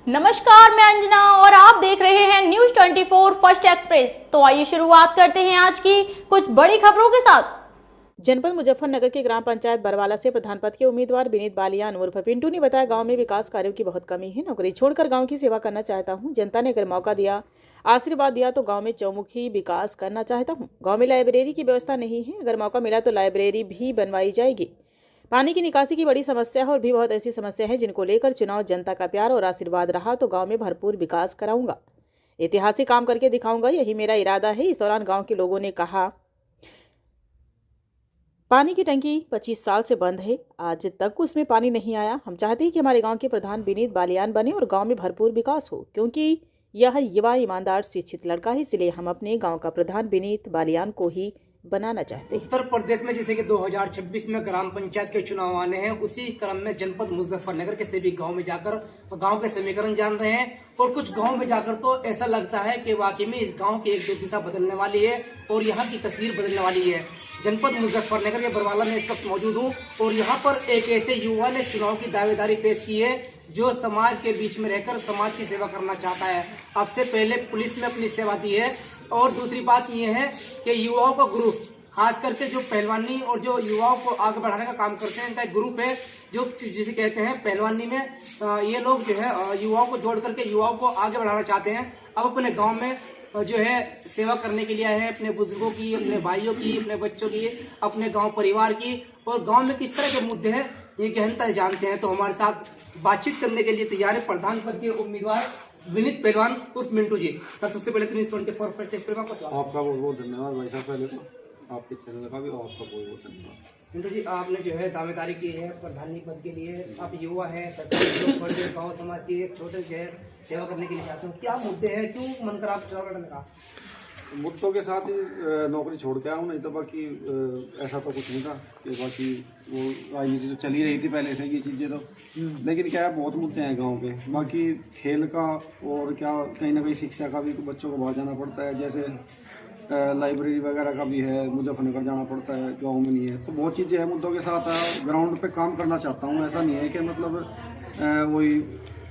नमस्कार, मैं अंजना और आप देख रहे हैं न्यूज 24 फर्स्ट एक्सप्रेस। तो आइए शुरुआत करते हैं आज की कुछ बड़ी खबरों के साथ। जनपद मुजफ्फरनगर के ग्राम पंचायत बरवाला से प्रधान पद के उम्मीदवार विनीत बालियान उर्फ पिंटू ने बताया, गांव में विकास कार्यों की बहुत कमी है। नौकरी छोड़कर गांव की सेवा करना चाहता हूं। जनता ने अगर मौका दिया, आशीर्वाद दिया तो गांव में चौमुखी विकास करना चाहता हूं। गांव में लाइब्रेरी की व्यवस्था नहीं है, अगर मौका मिला तो लाइब्रेरी भी बनवाई जाएगी। पानी की निकासी की बड़ी समस्या है और भी बहुत ऐसी समस्या है जिनको लेकर चुनाव जनता का प्यार और आशीर्वाद रहा तो गांव में भरपूर विकास कराऊंगा। ऐतिहासिक काम करके दिखाऊंगा, यही मेरा इरादा है। इस दौरान गांव के लोगों ने कहा, पानी की टंकी 25 साल से बंद है, आज तक उसमें पानी नहीं आया। हम चाहते हैं कि हमारे गांव के प्रधान विनीत बालियान बने और गांव में भरपूर विकास हो, क्योंकि यह युवा ईमानदार शिक्षित लड़का है। इसलिए हम अपने गांव का प्रधान विनीत बालियान को ही बनाना चाहते हैं। उत्तर प्रदेश में जैसे कि 2026 में ग्राम पंचायत के चुनाव आने हैं, उसी क्रम में जनपद मुजफ्फरनगर के सभी गांव में जाकर गांव के समीकरण जान रहे हैं और कुछ गांव में जाकर तो ऐसा लगता है कि वाकई में इस गांव की एक दो दिशा बदलने वाली है और यहाँ की तस्वीर बदलने वाली है। जनपद मुजफ्फरनगर के बरवाला में इस वक्त मौजूद हूँ और यहाँ पर एक ऐसे युवा ने चुनाव की दावेदारी पेश की है जो समाज के बीच में रहकर समाज की सेवा करना चाहता है। अब से पहले पुलिस में अपनी सेवा दी है और दूसरी बात यह है कि युवाओं का ग्रुप, खास करके जो पहलवानी और जो युवाओं को आगे बढ़ाने का काम करते हैं, इनका एक ग्रुप है जो जिसे कहते हैं पहलवानी में ये लोग जो है युवाओं को जोड़ करके युवाओं को आगे बढ़ाना चाहते हैं। अब अपने गांव में जो है सेवा करने के लिए आए हैं, अपने बुजुर्गों की, अपने भाइयों की, अपने बच्चों की, अपने गाँव परिवार की, और गाँव में किस तरह के मुद्दे हैं ये गहनता जानते हैं। तो हमारे साथ बातचीत करने के लिए तैयार है प्रधान पद के उम्मीदवार विनीत पहलवान उर्फ मिंटू जी। सर, सबसे पहले तो न्यूज़ 24 फर्स्ट एक्सप्रेस आपका बहुत बहुत धन्यवाद भाई साहब। पहले तो आपके चैनल का भी आपका बहुत बहुत धन्यवाद। मिंटू जी, आपने जो है दावेदारी की है प्रधानी पद के लिए, आप युवा हैं, सरकारी लोग गाँव समाज की एक छोटे शहर सेवा करने के लिए चाहते हैं, क्या मुद्दे हैं, क्यों मनकर आप चुनाव लड़ने का? मुद्दों के साथ ही नौकरी छोड़ के आऊँ, नहीं तो बाकी ऐसा तो कुछ नहीं था कि बाकी वो राजनीति तो चली रही थी पहले से ये चीज़ें तो, लेकिन क्या है बहुत मुद्दे हैं गांव के। बाकी खेल का और क्या कहीं ना कहीं शिक्षा का भी बच्चों को बाहर जाना पड़ता है, जैसे लाइब्रेरी वगैरह का भी है, मुजफ्फरनगर जाना पड़ता है, गाँव में नहीं है, तो बहुत चीज़ें हैं। मुद्दों के साथ ग्राउंड पे काम करना चाहता हूँ, ऐसा नहीं है कि मतलब वही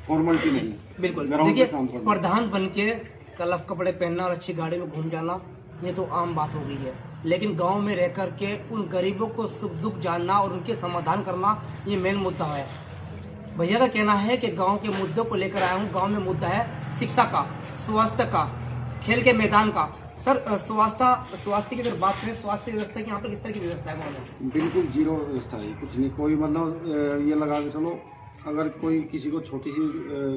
फॉर्मेलिटी नहीं। बिल्कुल, ग्राउंड पे काम करना, प्रधान बन के कलफ कपड़े पहनना और अच्छी गाड़ी में घूम जाना ये तो आम बात हो गई है, लेकिन गांव में रह कर के उन गरीबों को सुख दुख जानना और उनके समाधान करना ये मेन मुद्दा है। भैया का कहना है कि गांव के मुद्दों को लेकर आया हूँ। गांव में मुद्दा है शिक्षा का, स्वास्थ्य का, खेल के मैदान का। सर, स्वास्थ्य की अगर बात करें, स्वास्थ्य व्यवस्था की यहाँ पर किस तरह की व्यवस्था है गाँव में? बिल्कुल जीरो व्यवस्था है, कुछ नहीं। कोई मतलब ये लगा के चलो, अगर कोई किसी को छोटी सी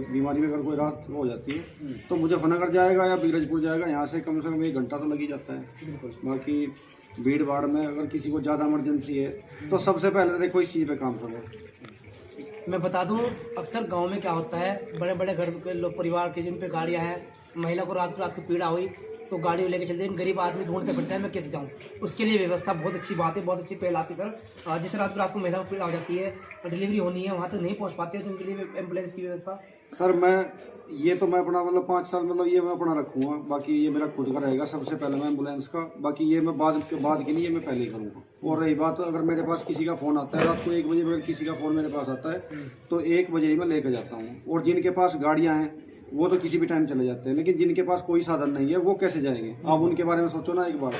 बीमारी में अगर कोई रात हो जाती है तो मुजफ्फरनगर जाएगा या बीरजपुर जाएगा, यहाँ से कम 1 घंटा तो लग ही जाता है। बाकी भीड़ भाड़ में अगर किसी को ज़्यादा इमरजेंसी है तो सबसे पहले देखो इस चीज़ पे काम करो। मैं बता दूं, अक्सर गांव में क्या होता है, बड़े बड़े घर के लोग परिवार के जिन पे गाड़ियां हैं, महिला को रात को पीड़ा हुई तो गाड़ी लेके चलते हैं, गरीब आदमी ढूंढते फिरते हैं मैं कैसे जाऊं। उसके लिए व्यवस्था बहुत अच्छी बात है, बहुत अच्छी पहल आपकी सर। जिस रात को महिला को पीड़ा हो जाती है, डिलीवरी होनी है, वहाँ तक नहीं पहुँच पाते तो उनके लिए एम्बुलेंस की व्यवस्था। सर मैं अपना मतलब 5 साल मतलब ये मैं अपना रखूँगा, बाकी ये मेरा खुद का रहेगा सबसे पहले मैं एम्बुलेंस का, बाकी ये मैं बाद के लिए मैं पहले ही करूँगा। और रही बात, अगर मेरे पास किसी का फ़ोन आता है रात को 1 बजे, अगर किसी का फ़ोन मेरे पास आता है तो 1 बजे ही मैं लेकर जाता हूँ। और जिनके पास गाड़ियाँ हैं वो तो किसी भी टाइम चले जाते हैं, लेकिन जिनके पास कोई साधन नहीं है वो कैसे जाएंगे? आप उनके बारे में सोचो ना एक बार।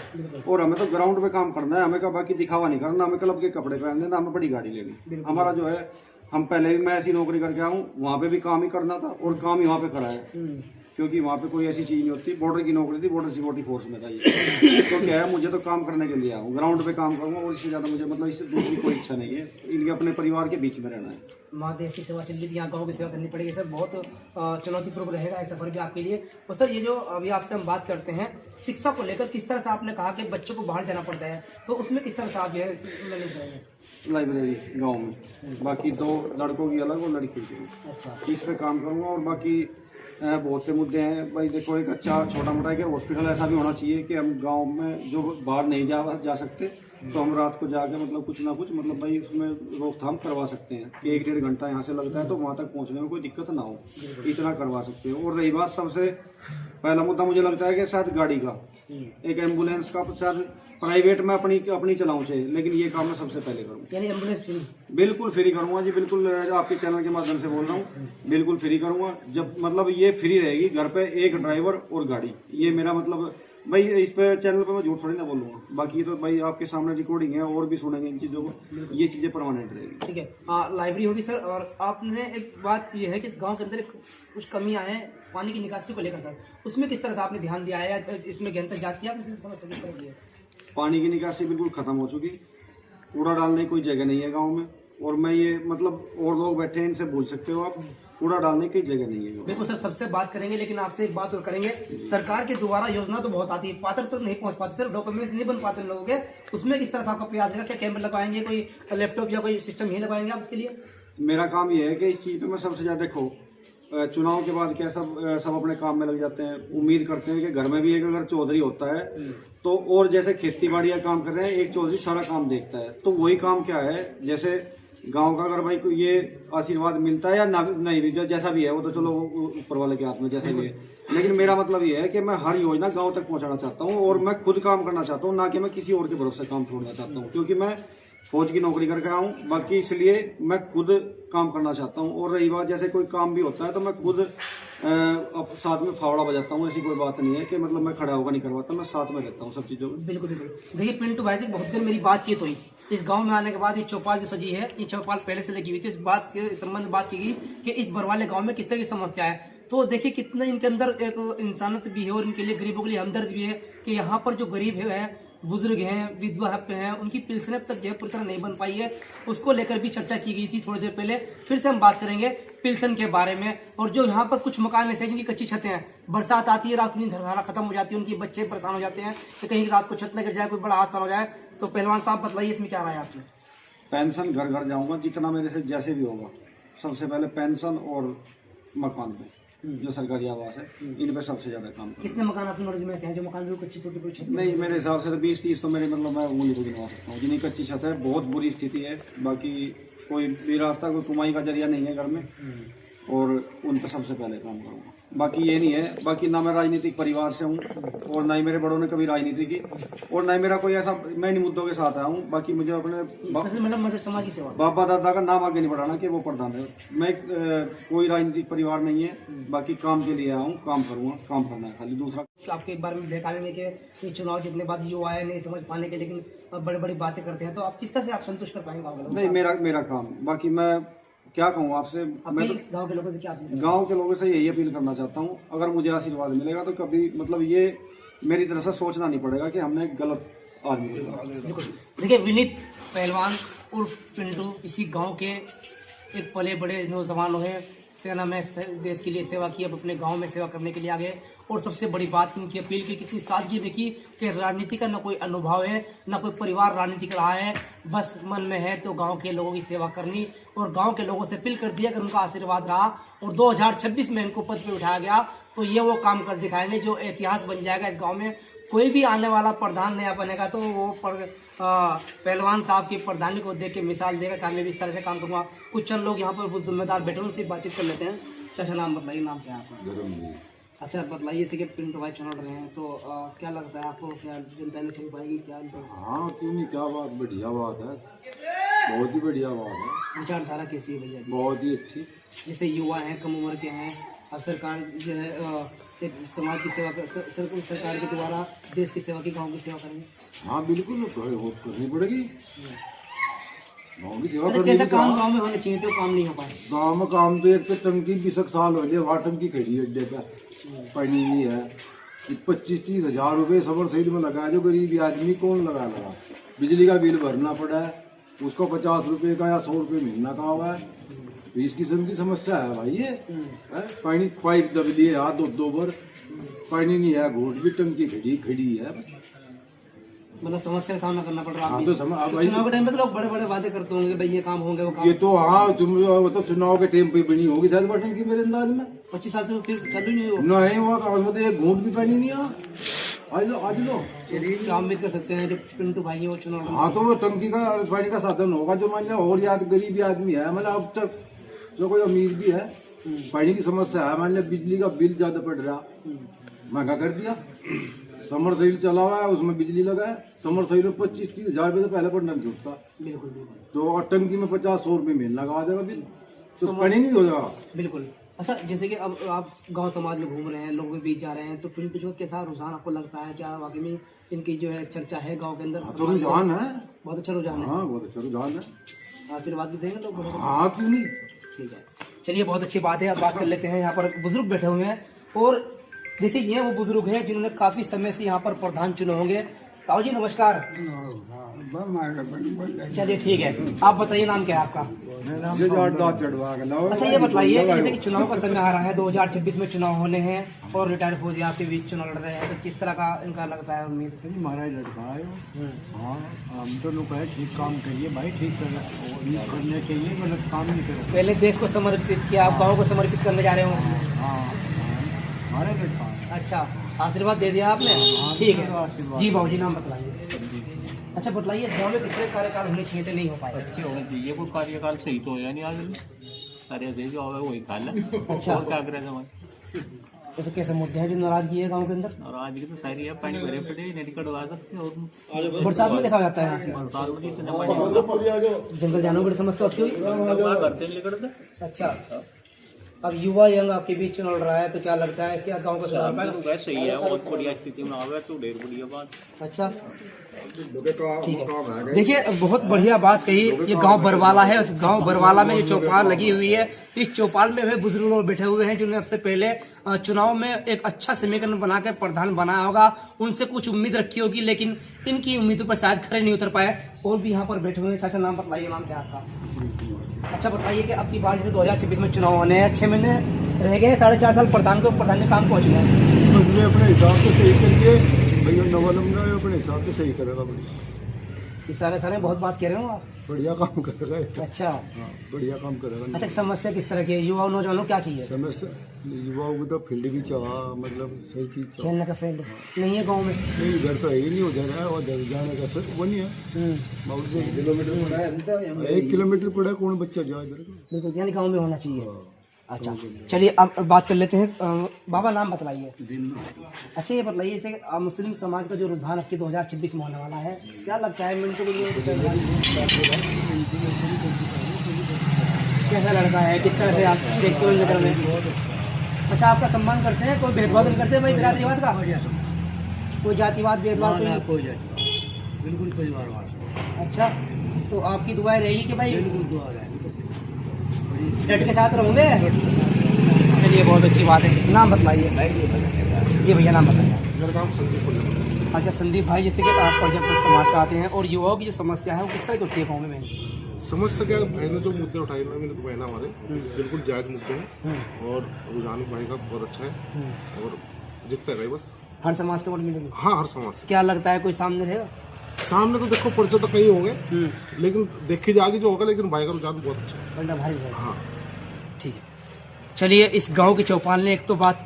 और हमें तो ग्राउंड पे काम करना है, हमें का बाकी दिखावा नहीं करना, हमें क्लब के कपड़े पहनने, ना हमें बड़ी गाड़ी लेनी। हमारा जो है, हम पहले भी मैं ऐसी नौकरी करके आऊँ, वहाँ पे भी काम ही करना था और काम ही वहाँ पे करा है, क्योंकि वहाँ पे कोई ऐसी चीज़ नहीं होती। बॉर्डर की नौकरी थी, बॉर्डर सिक्योरिटी फोर्स में था ये। तो क्या है, मुझे तो काम करने के लिए आऊँ, ग्राउंड पे काम करूँगा और इससे ज़्यादा मुझे मतलब इससे दूसरी कोई इच्छा नहीं है। इनके अपने परिवार के बीच में रहना है। माँ देश की सेवा चल रही थी, यहाँ गाँव की सेवा करनी पड़ेगी सर, बहुत चुनौतीपूर्ण रहेगा ये सफर भी आपके लिए। और सर, ये जो अभी आपसे हम बात करते हैं शिक्षा को लेकर, किस तरह से आपने कहा कि बच्चों को बाहर जाना पड़ता है, तो उसमें किस तरह से आप जो है मैनेज करेंगे? लाइब्रेरी गांव में, बाकी 2 लड़कों की अलग और लड़की की, अच्छा, इस पे काम करूंगा। और बाकी बहुत से मुद्दे हैं भाई। देखो, एक अच्छा छोटा मोटा एक हॉस्पिटल ऐसा भी होना चाहिए कि हम गांव में जो बाहर नहीं जा सकते तो हम रात को जाके मतलब कुछ ना कुछ मतलब भाई उसमें रोकथाम करवा सकते हैं कि 1-1.5 घंटा यहाँ से लगता है तो वहाँ तक पहुँचने में कोई दिक्कत ना हो, इतना करवा सकते हैं। और रही बात सबसे पहला मुद्दा मुझे लगता है कि शायद गाड़ी का, एक एम्बुलेंस का शायद प्राइवेट में अपनी चलाऊं चाहिए, लेकिन ये काम मैं सबसे पहले करूँ। यानी एम्बुलेंस फ्री? बिल्कुल फ्री करूंगा जी, बिल्कुल आपके चैनल के माध्यम से बोल रहा हूँ, बिल्कुल फ्री करूंगा। जब मतलब ये फ्री रहेगी, घर पे एक ड्राइवर और गाड़ी, ये मेरा मतलब भाई इस पे चैनल पे मैं झूठ थोड़ी ना बोलूंगा। बाकी तो भाई आपके सामने रिकॉर्डिंग है और भी सुनेंगे इन चीजों को, ये चीजें परमानेंट रहेगी। ठीक है, लाइब्रेरी होगी सर। और आपने एक बात ये है कि इस गांव के अंदर कुछ कमियां हैं पानी की निकासी को लेकर सर, उसमें किस तरह से आपने ध्यान दिया है या इसमें गहनता जांच किया? पानी की निकासी बिल्कुल खत्म हो चुकी, कूड़ा डालने की कोई जगह नहीं है गाँव में। और मैं ये मतलब और लोग बैठे हैं, इनसे बोल सकते हो आप, कूड़ा डालने की जगह नहीं है। बिल्कुल सर, सबसे बात करेंगे, लेकिन आपसे एक बात और करेंगे। सरकार के द्वारा योजना तो बहुत आती है, पात्र तक नहीं पहुंच पाती सर, डॉक्यूमेंट नहीं बन पाते लोगों के, उसमें किस तरह से आपका प्रयास है? क्या कैमरे लगाएंगे, कोई लैपटॉप या कोई सिस्टम ही लगाएंगे आप इसके लिए? मेरा काम ये है कि इस चीज पे मैं सबसे ज्यादा, देखो चुनाव के बाद क्या सब अपने काम में लग जाते हैं। उम्मीद करते हैं कि घर में भी एक अगर चौधरी होता है तो, और जैसे खेती बाड़ी का काम कर रहे हैं, एक चौधरी सारा काम देखता है। तो वही काम क्या है, जैसे गांव का अगर भाई को ये आशीर्वाद मिलता है या नहीं भी, जैसा भी है वो तो चलो ऊपर वाले के हाथ में, जैसा भी है। लेकिन मेरा मतलब ये है कि मैं हर योजना गांव तक पहुंचाना चाहता हूं और मैं खुद काम करना चाहता हूं, ना कि मैं किसी और के भरोसे काम छोड़ना चाहता हूं, क्योंकि मैं फौज की नौकरी करके आया हूं। बाकी इसलिए मैं खुद काम करना चाहता हूं। और रही बात, जैसे कोई काम भी होता है तो मैं खुद साथ में फावड़ा बजाता हूं। ऐसी कोई बात नहीं है कि मतलब मैं खड़ा होकर नहीं करवाता, मैं साथ में रहता हूं सब चीजों में। बिल्कुल बिल्कुल। देखिए पिंटू भाई से बहुत देर मेरी बातचीत हुई, इस गांव में आने के बाद ये चौपाल जो सजी है, ये चौपाल पहले से लगी हुई थी। इस बात के संबंध में बात की गई कि इस बरवाले गांव में किस तरह की समस्या है। तो देखिए कितना इनके अंदर एक इंसानियत भी है और इनके लिए गरीबों के लिए हमदर्द भी है कि यहाँ पर जो गरीब है, बुजुर्ग हैं, विधवा हैं, उनकी पेंशन अब तक जो है पूरी तरह नहीं बन पाई है। उसको लेकर भी चर्चा की गई थी थोड़ी देर पहले। फिर से हम बात करेंगे पेंशन के बारे में। और जो यहाँ पर कुछ मकान ऐसे जिनकी कच्ची छतें हैं, बरसात आती है, रात में धरधारा खत्म हो जाती है, उनके बच्चे परेशान हो जाते हैं कि कहीं रात को छत न गिर जाए, कोई बड़ा हादसा हो जाए। तो पहलवान साहब बताइए इसमें क्या राय है आपने? पेंशन घर घर जाऊंगा, जितना मेरे से जैसे भी होगा। सबसे पहले पेंशन और मकान पे, जो सरकारी आवास है, इन पे सबसे ज्यादा काम करूंगा। कितने मकान अपनी नॉलेज में ऐसे हैं जो मकान जो कच्ची छोटी बड़ी छत? नहीं, मेरे हिसाब से तो 20-30 तो मेरे मतलब मैं उंगली को गिनवा सकता हूँ। जिनकी कच्ची छत है, बहुत बुरी स्थिति है। बाकी कोई भी रास्ता, कोई कमाई का जरिया नहीं है घर में, और उन पर सबसे पहले काम करूंगा। बाकी ये नहीं है, बाकी ना मैं राजनीतिक परिवार से हूँ और ना ही मेरे बड़ों ने कभी राजनीति की, और ना ही मेरा कोई ऐसा, मैं इन मुद्दों के साथ आया हूँ। बाकी मुझे अपने मतलब समाज की सेवा, बाबा दादा का नाम आगे नहीं बढ़ाना कि वो प्रधान है। मैं कोई राजनीतिक परिवार नहीं है, बाकी काम के लिए आया हूँ, काम करूंगा, काम करना है खाली। दूसरा आपके एक बार में बेकार में कि चुनाव जीतने बाद जो आए नहीं समझ पाने के, लेकिन बड़ी बड़ी बातें करते हैं, तो आप किस तरह से आप संतुष्ट कर पाएंगे? नहीं, मेरा काम। बाकी मैं क्या कहूँ आपसे, मैं तो गांव के लोगों से क्या गांव के लोगों से यही अपील करना चाहता हूँ, अगर मुझे आशीर्वाद मिलेगा तो कभी मतलब ये मेरी तरफ से सोचना नहीं पड़ेगा कि हमने गलत आदमी को। देखिए विनीत पहलवान उर्फ पिंटू इसी गांव के एक पले बड़े नौजवान हुए, सेना में देश के लिए सेवा की, अब अपने गांव में सेवा करने के लिए आ गए। और सबसे बड़ी बात की उनकी अपील की, कितनी सादगी में की कि राजनीति का न कोई अनुभव है, न कोई परिवार राजनीति रहा है, बस मन में है तो गांव के लोगों की सेवा करनी। और गांव के लोगों से अपील कर दिया कि उनका आशीर्वाद रहा और 2026 में इनको पद पे उठाया गया तो ये वो काम कर दिखाएंगे जो इतिहास बन जाएगा इस गाँव में। कोई भी आने वाला प्रधान नया बनेगा तो वो पहलवान साहब की प्रधानी को देख के मिसाल देगा कि मैं भी इस तरह से काम करूँगा। कुछ चंद लोग यहाँ पर जिम्मेदार बैठे उनसे बातचीत कर लेते हैं। चाचा नाम बताइए, नाम क्या है आपका? अच्छा बताइए, इसी के पिंटू भाई चुनाव रहे हैं तो क्या लगता है आपको, क्या जनता ने चुन पाएगी क्या? हाँ क्यों नहीं, क्या बात, बढ़िया बात है, बहुत ही बढ़िया बात है। विचारधारा कैसी है भैया? बहुत ही अच्छी। जैसे युवा हैं, कम उम्र के हैं, अब सरकार जो है एक समाज की सेवा सरकार के द्वारा देश की सेवा की, गाँव की सेवा करेंगे। हाँ बिल्कुल करनी पड़ेगी, गाँव की सेवा तो कैसा काम गाँव में होना चाहिए तो काम नहीं हो पाए? गाँव में काम तो एक तो टंकी 20 साल हो गए, वहाँ टंकी खड़ी है अड्डे पे, पानी नहीं है। 25-30 हजार रुपये सबर साइड में लगाया, जो गरीब आदमी कौन लगा। बिजली का बिल भरना पड़ा है, उसको 50 रुपये का या 100 रुपये महीना का हुआ है। तो इस किस्म की समस्या है भाई ये। पानी पाइप दब लिए हाथ 2 बार, पानी नहीं है, घोट भी टंकी खड़ी है। मतलब समस्या का सामना करना पड़ रहा है। हाँ तो चुनाव के टाइम पे तो लोग बड़े बड़े वादे करते होंगे, भाई ये काम होंगे वो काम। ये तो हाँ तो चुनाव के टाइम पे बनी होगी शायद बटन की, मेरे अंदाज में 25 साल से फिर चालू नहीं हुआ। नहीं हुआ तो एक घूट भी पानी नहीं आ। आज लो चलिए क्या उम्मीद कर सकते हैं जब पिंटू भाई वो चुनाव? हाँ तो वो टंकी का पानी का साधन होगा, जो मान लिया और याद गरीबी आदमी है, मतलब अब तक जो कोई अमीर भी है, पानी की समस्या है, मान लिया बिजली का बिल ज्यादा पड़ रहा, महंगा कर दिया। समर सेल चला हुआ है, उसमें बिजली लगा है। समर सेल में 25-30 हजार रुपये तो पहले पड़ना नहीं छूटता। बिल्कुल बिल्कुल। तो और टंकी में 50-100 रुपये महीना लगा देगा बिल, तो पानी नहीं हो जाएगा। बिल्कुल। अच्छा, जैसे कि अब आप गांव समाज में घूम रहे हैं, लोगों के बीच जा रहे हैं, तो पिंटू जो कैसा रुझान आपको लगता है? क्या वाकई में इनकी जो है चर्चा है गांव के अंदर? तो रुझान है, बहुत अच्छा रुझान है। हाँ बहुत अच्छा रुझान है। आशीर्वाद भी देंगे लोग? हाँ क्यों नहीं। ठीक है, चलिए बहुत अच्छी बात है। अब बात कर लेते हैं, यहाँ पर बुजुर्ग बैठे हुए हैं और देखिए ये वो बुजुर्ग हैं जिन्होंने काफी समय से यहाँ पर प्रधान चुने होंगे। ताऊ जी नमस्कार। चलिए ठीक है, आप बताइए नाम क्या है आपका? अच्छा ये बताइए, जैसे कि चुनाव का समय आ रहा है, 2026 में चुनाव होने हैं और रिटायर फौजी आपके बीच चुनाव लड़ रहे हैं, तो किस तरह का इनका लगता है उम्मीद? हमारा लड़का है। हाँ, हम तो लोग है ठीक काम करिए भाई, ठीक करने चाहिए, गलत काम नहीं करो। पहले देश को समर्पित किया, आप गाँव को समर्पित करने जा रहे हो? हाँ, हमारा लड़का है। अच्छा, आशीर्वाद दे दिया आपने? ठीक है जी। बाबू जी नाम बतलाइए। अच्छा बताइए, गाँव में कितने कार्यकाल होने चाहिए थे, नहीं हो पाए? अच्छे होने चाहिए, कोई कार्यकाल सही तो होया नहीं आगे सारे से जो है वही काल है। अच्छा, और क्या करें हमारे ऐसे कैसे मुद्दे हैं जो नाराजगी है गांव के अंदर? और आज की तो सारी है, पानी भरे पड़े नहीं कटवा सकते। और बरसात में देखा जाता है यहाँ से बरसात में इतना पानी जंगल जानवर बड़ी समस्या होती हुई। भरते नहीं निकलते। अच्छा, अब युवा यंग आपके बीच चुनाव लड़ रहा है, तो क्या लगता है क्या गांव का सुधार पाएगा? तो वैसे ही है, बहुत बढ़िया स्थिति में आवे तो ढेर बढ़िया बात। अच्छा ठीक है, देखिए बहुत बढ़िया बात कही। ये गांव बरवाला है, उस गांव बरवाला में जो चौपाल लगी हुई है, इस चौपाल में वे बुजुर्ग लोग बैठे हुए हैं जिन्होंने सबसे पहले चुनाव में एक अच्छा समीकरण बनाकर प्रधान बनाया होगा, उनसे कुछ उम्मीद रखी होगी, लेकिन इनकी उम्मीदों पर शायद खरे नहीं उतर पाए। और भी यहाँ पर बैठे हुए हैं। चाचा नाम बताइए, नाम क्या आपका? अच्छा बताइए कि अब की बार जैसे 2026 में चुनाव होने हैं, 6 महीने रह गए, 4.5 साल प्रधान के काम पहुँच गए। उसने अपने हिसाब से सही करिए भैया, नवालूंगा अपने हिसाब से सही करेगा। इस सारे बहुत बात कह रहे हो आप? बढ़िया काम करेगा। अच्छा हाँ, बढ़िया काम करेगा। अच्छा, समस्या किस तरह की है? युवा नौजवानों क्या चाहिए? समस्या युवाओं को तो फील्ड भी चाह, मतलब सही चीज चाह। खेलने का फील्ड नहीं है गांव में? नहीं, इधर तो है ही नहीं, हो जा रहा है। और जाने का सर वो नहीं है। बहुत से किलोमीटर पड़ा है, 1 किलोमीटर पड़ा है, कौन बच्चा जाए इधर? बिल्कुल, यानी गाँव में होना चाहिए। अच्छा चलिए अब बात कर लेते हैं। बाबा नाम बतलाइए। अच्छा ये बताइए, जैसे मुस्लिम समाज का जो रुझान आपके 2026 में होने वाला है, क्या लगता है मिनटों के लिए कैसा लड़का है, किस तरह से आप देखते हो नगर में? अच्छा, आपका सम्मान करते हैं, कोई भेदभाव नहीं करते भाई बिरादरीवाद का? कोई जातिवाद भेदभाव? कोई जाति, बिल्कुल परिवारवाद। अच्छा, तो आपकी दुआएं रहेगी कि भाई बिल्कुल दुआ है, डट के साथ रहोगे? चलिए बहुत अच्छी बात है। नाम बतलाइए जी भैया, नाम बताइए। मेरा नाम संदीप। अच्छा संदीप भाई, जैसे कि आप पर्यटन समाज से आते हैं और युवाओं की जो समस्या है वो किस तरह की होती है गाँव में? समस्या क्या, भाई ने जो मुद्दे उठाए ना, मैंने तो कहना हमारे बिल्कुल जायज मुद्दे हैं और रुझान भाई का बहुत अच्छा है और जीतता है बस। हर समाज से वोट मिलेगी? हाँ, हर समाज से। क्या लगता है कोई सामने रहेगा? सामने तो देखो पर्चे तो कई होंगे, लेकिन देखी जाएगी जो होगा, लेकिन भाई का रुझान बहुत अच्छा है। बंदा भारी रहेगा। हाँ ठीक है, चलिए इस गांव के चौपाल ने एक तो बात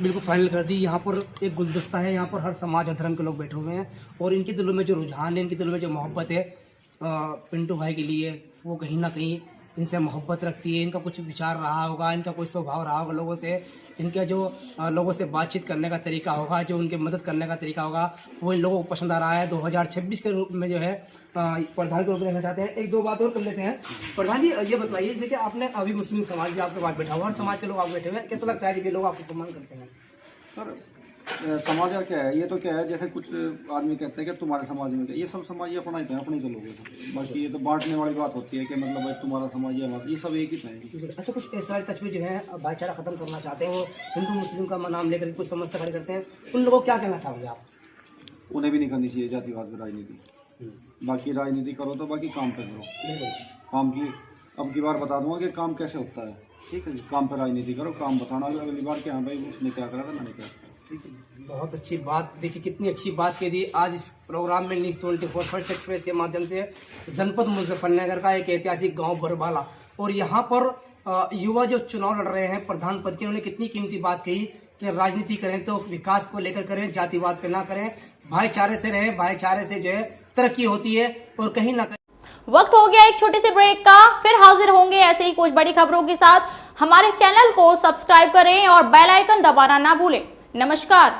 बिल्कुल फाइनल कर दी। यहाँ पर एक गुलदस्ता है, यहाँ पर हर समाज और धर्म के लोग बैठे हुए हैं और इनके दिलों में जो रुझान है, इनके दिलों में जो मोहब्बत है पिंटू भाई के लिए, वो कहीं ना कहीं इनसे मोहब्बत रखती है। इनका कुछ विचार रहा होगा, इनका कोई स्वभाव रहा होगा लोगों से, इनका जो लोगों से बातचीत करने का तरीका होगा, जो उनके मदद करने का तरीका होगा, वो इन लोगों को पसंद आ रहा है। 2026 के रूप में जो है प्रधान के रूप में रहना चाहते हैं। एक दो बात और कर लेते हैं। प्रधान जी ये बताइए, जैसे कि आपने अभी मुस्लिम समाज भी आपके पास बैठा हुआ, हर समाज के लोग आप बैठे हुए हैं, कैसा लगता है कि लोग आपको सम्मान करते हैं? सर समाज का क्या है, ये तो क्या है, जैसे कुछ आदमी कहते हैं कि तुम्हारे समाज में क्या, ये सब समाज ये अपना ही है, अपने ही तो लोग हैं सब। बाकी ये तो बांटने वाली बात होती है कि मतलब भाई तुम्हारा समाज है, हमारा, ये सब एक ही है। अच्छा, कुछ ऐसा तस्वीर जो है भाईचारा खत्म करना चाहते हैं, वो हिंदू मुस्लिम का नाम लेकर कुछ समस्या खड़ी करते हैं, उन लोगों को क्या कहना चाहोगे आप? उन्हें भी नहीं करनी चाहिए जातिवाद में राजनीति। बाकी राजनीति करो तो बाकी काम पे करो। काम की अब की बार बता दूंगा कि काम कैसे होता है, ठीक है जी। काम पर राजनीति करो, काम बताना अगली बार कि हाँ भाई उसने क्या करा था, मैंने क्या करा। बहुत अच्छी बात, देखिए कितनी अच्छी बात कह दी आज इस प्रोग्राम में न्यूज़ 24 फर्स्ट एक्सप्रेस के माध्यम से। जनपद मुजफ्फरनगर का एक ऐतिहासिक गांव बरवाला, और यहाँ पर युवा जो चुनाव लड़ रहे हैं प्रधान पद के, उन्होंने कितनी कीमती बात कही कि राजनीति करें तो विकास को लेकर करें, जातिवाद पे ना करें, भाईचारे से रहें, भाईचारे से जो है तरक्की होती है। और कहीं ना कहीं वक्त हो गया एक छोटे से ब्रेक का, फिर हाजिर होंगे ऐसे ही कुछ बड़ी खबरों के साथ। हमारे चैनल को सब्सक्राइब करें और बेल आइकन दबाना ना भूलें। नमस्कार।